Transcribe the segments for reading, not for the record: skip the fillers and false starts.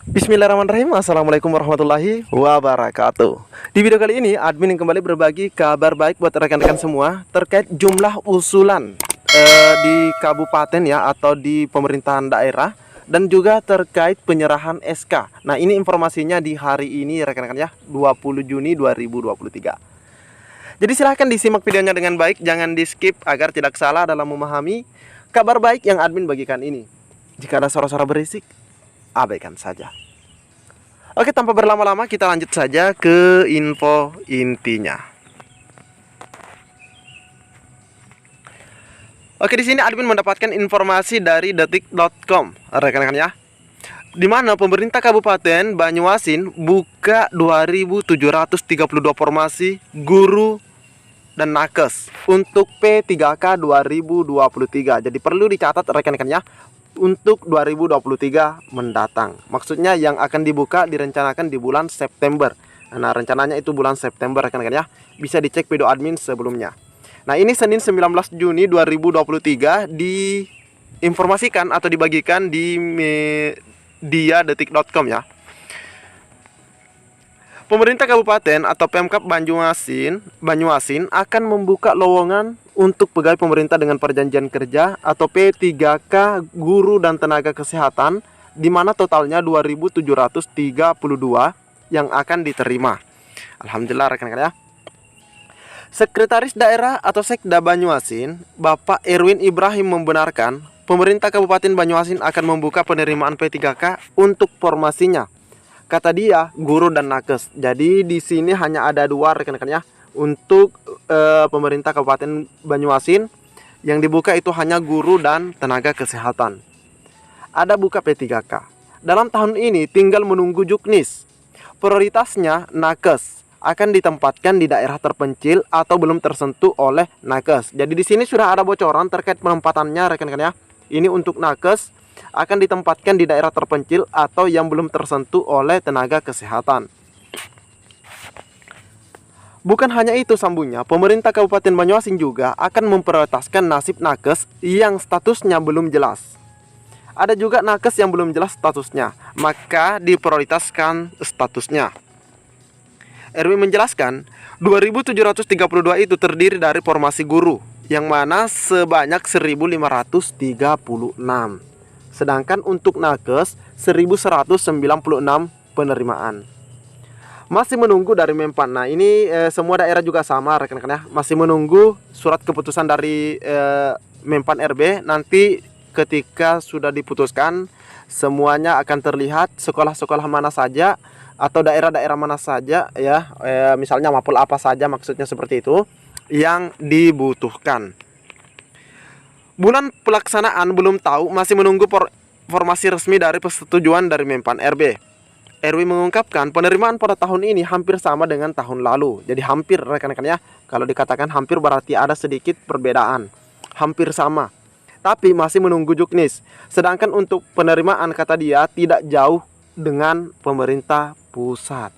Bismillahirrahmanirrahim. Assalamualaikum warahmatullahi wabarakatuh. Di video kali ini admin yang kembali berbagi kabar baik buat rekan-rekan semua terkait jumlah usulan di kabupaten ya, atau di pemerintahan daerah, dan juga terkait penyerahan SK. Nah, ini informasinya di hari ini rekan-rekan ya, 20 Juni 2023. Jadi silahkan disimak videonya dengan baik, jangan di skip agar tidak salah dalam memahami kabar baik yang admin bagikan ini. Jika ada suara-suara berisik, abaikan saja. Oke, tanpa berlama-lama kita lanjut saja ke info intinya. Oke, di sini admin mendapatkan informasi dari detik.com, rekan-rekan ya. Di mana pemerintah Kabupaten Banyuasin buka 2.732 formasi guru dan nakes untuk P3K 2023. Jadi perlu dicatat rekan-rekan ya, untuk 2023 mendatang. Maksudnya yang akan dibuka direncanakan di bulan September. Nah, rencananya itu bulan September rekan-rekan ya. Bisa dicek video admin sebelumnya. Nah, ini Senin 19 Juni 2023 diinformasikan atau dibagikan di media detik.com ya. Pemerintah Kabupaten atau Pemkab Banyuasin akan membuka lowongan untuk pegawai pemerintah dengan perjanjian kerja atau P3K guru dan tenaga kesehatan, di mana totalnya 2.732 yang akan diterima. Alhamdulillah rekan-rekan ya. Sekretaris Daerah atau Sekda Banyuasin, Bapak Erwin Ibrahim membenarkan pemerintah Kabupaten Banyuasin akan membuka penerimaan P3K untuk formasinya. Kata dia, guru dan nakes. Jadi di sini hanya ada dua rekan-rekan ya. Untuk pemerintah Kabupaten Banyuasin yang dibuka itu hanya guru dan tenaga kesehatan. Ada buka P3K. Dalam tahun ini tinggal menunggu juknis. Prioritasnya nakes akan ditempatkan di daerah terpencil atau belum tersentuh oleh nakes. Jadi di sini sudah ada bocoran terkait penempatannya rekan-rekan ya. Ini untuk nakes akan ditempatkan di daerah terpencil atau yang belum tersentuh oleh tenaga kesehatan. Bukan hanya itu sambungnya, pemerintah Kabupaten Banyuasin juga akan memprioritaskan nasib nakes yang statusnya belum jelas. Ada juga nakes yang belum jelas statusnya, maka diprioritaskan statusnya. Erwin menjelaskan, 2.732 itu terdiri dari formasi guru, yang mana sebanyak 1.536. Sedangkan untuk nakes 1.196 penerimaan. Masih menunggu dari Menpan. Nah, ini semua daerah juga sama rekan-rekan ya. Masih menunggu surat keputusan dari Menpan RB. Nanti ketika sudah diputuskan, semuanya akan terlihat sekolah-sekolah mana saja atau daerah-daerah mana saja ya. Misalnya mapel apa saja, maksudnya seperti itu yang dibutuhkan. Bulan pelaksanaan belum tahu, masih menunggu formasi resmi dari persetujuan dari Menpan RB. Erwin mengungkapkan penerimaan pada tahun ini hampir sama dengan tahun lalu. Jadi hampir rekan-rekan ya. Kalau dikatakan hampir berarti ada sedikit perbedaan. Hampir sama. Tapi masih menunggu juknis. Sedangkan untuk penerimaan kata dia tidak jauh dengan pemerintah pusat.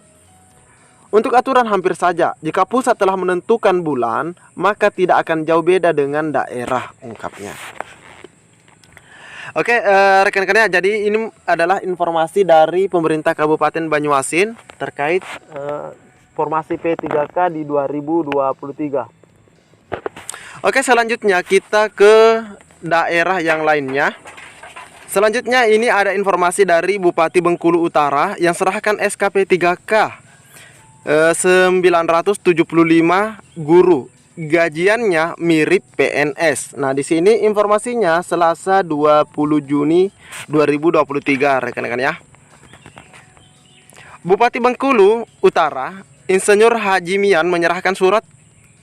Untuk aturan hampir saja, jika pusat telah menentukan bulan, maka tidak akan jauh beda dengan daerah, ungkapnya. Oke, rekan-rekan ya, jadi ini adalah informasi dari pemerintah Kabupaten Banyuasin terkait formasi P3K di 2023. Oke, selanjutnya kita ke daerah yang lainnya. Selanjutnya ini ada informasi dari Bupati Bengkulu Utara yang serahkan SKP 3K 975 guru, gajiannya mirip PNS. Nah, di sini informasinya Selasa 20 Juni 2023 rekan-rekan ya. Bupati Bengkulu Utara, Insinyur Haji Mian menyerahkan surat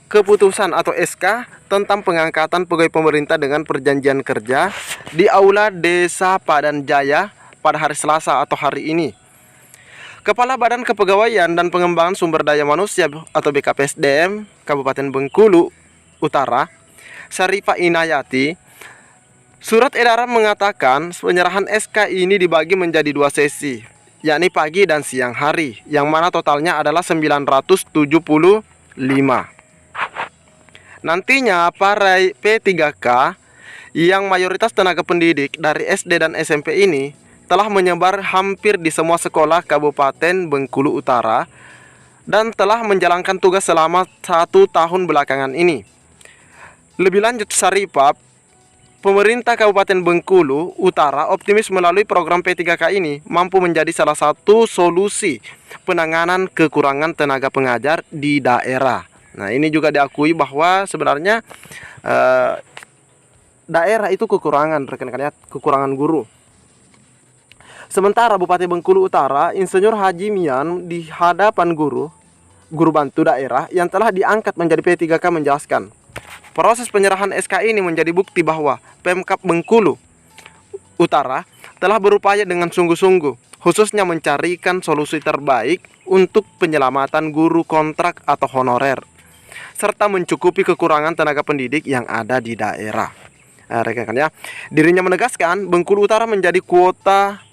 keputusan atau SK tentang pengangkatan pegawai pemerintah dengan perjanjian kerja di Aula Desa Padan Jaya pada hari Selasa atau hari ini. Kepala Badan Kepegawaian dan Pengembangan Sumber Daya Manusia atau BKPSDM Kabupaten Bengkulu Utara, Syarifah Inayati, surat edaran mengatakan penyerahan SK ini dibagi menjadi dua sesi, yakni pagi dan siang hari, yang mana totalnya adalah 975. Nantinya para P3K yang mayoritas tenaga pendidik dari SD dan SMP ini telah menyebar hampir di semua sekolah Kabupaten Bengkulu Utara dan telah menjalankan tugas selama 1 tahun belakangan ini. Lebih lanjut, Saripap, pemerintah Kabupaten Bengkulu Utara optimis melalui program P3K ini mampu menjadi salah satu solusi penanganan kekurangan tenaga pengajar di daerah. Nah, ini juga diakui bahwa sebenarnya daerah itu kekurangan, rekan-rekan ya, kekurangan guru. Sementara Bupati Bengkulu Utara, Insinyur Haji Mian di hadapan guru bantu daerah yang telah diangkat menjadi P3K menjelaskan, proses penyerahan SK ini menjadi bukti bahwa Pemkab Bengkulu Utara telah berupaya dengan sungguh-sungguh, khususnya mencarikan solusi terbaik untuk penyelamatan guru kontrak atau honorer, serta mencukupi kekurangan tenaga pendidik yang ada di daerah. Rekan-rekan ya, dirinya menegaskan Bengkulu Utara menjadi kuota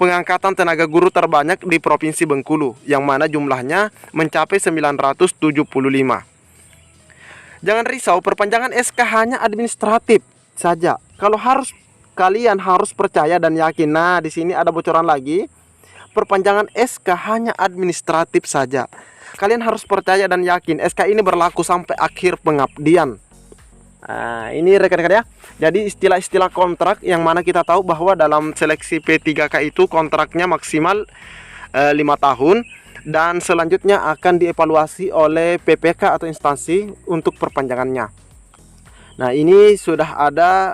pengangkatan tenaga guru terbanyak di Provinsi Bengkulu, yang mana jumlahnya mencapai 975. Jangan risau, perpanjangan SK hanya administratif saja. Kalian harus percaya dan yakin. Nah, di sini ada bocoran lagi. Perpanjangan SK hanya administratif saja. Kalian harus percaya dan yakin SK ini berlaku sampai akhir pengabdian. Nah, ini rekan-rekan ya. Jadi istilah-istilah kontrak yang mana kita tahu bahwa dalam seleksi P3K itu kontraknya maksimal 5 tahun. Dan selanjutnya akan dievaluasi oleh PPK atau instansi untuk perpanjangannya. Nah, ini sudah ada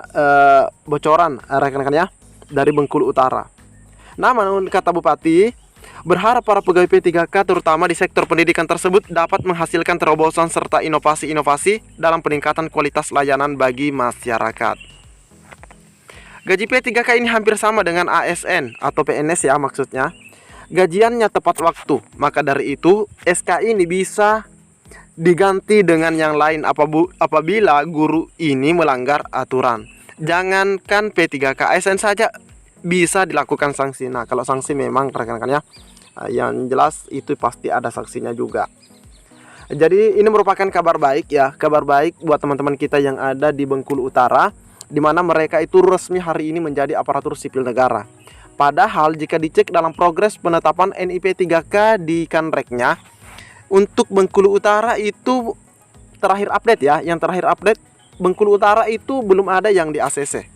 bocoran rekan-rekan ya dari Bengkulu Utara. Namun kata Bupati, berharap para pegawai P3K terutama di sektor pendidikan tersebut dapat menghasilkan terobosan serta inovasi-inovasi dalam peningkatan kualitas layanan bagi masyarakat. Gaji P3K ini hampir sama dengan ASN atau PNS ya maksudnya. Gajiannya tepat waktu, maka dari itu SK ini bisa diganti dengan yang lain apabila guru ini melanggar aturan. Jangankan P3K, ASN saja bisa dilakukan sanksi. Nah, kalau sanksi memang rekan-rekan ya, yang jelas itu pasti ada sanksinya juga. Jadi ini merupakan kabar baik ya, kabar baik buat teman-teman kita yang ada di Bengkulu Utara, di mana mereka itu resmi hari ini menjadi aparatur sipil negara. Padahal jika dicek dalam progres penetapan NIP 3K di Kanreknya, untuk Bengkulu Utara itu terakhir update ya, yang terakhir update Bengkulu Utara itu belum ada yang di ACC.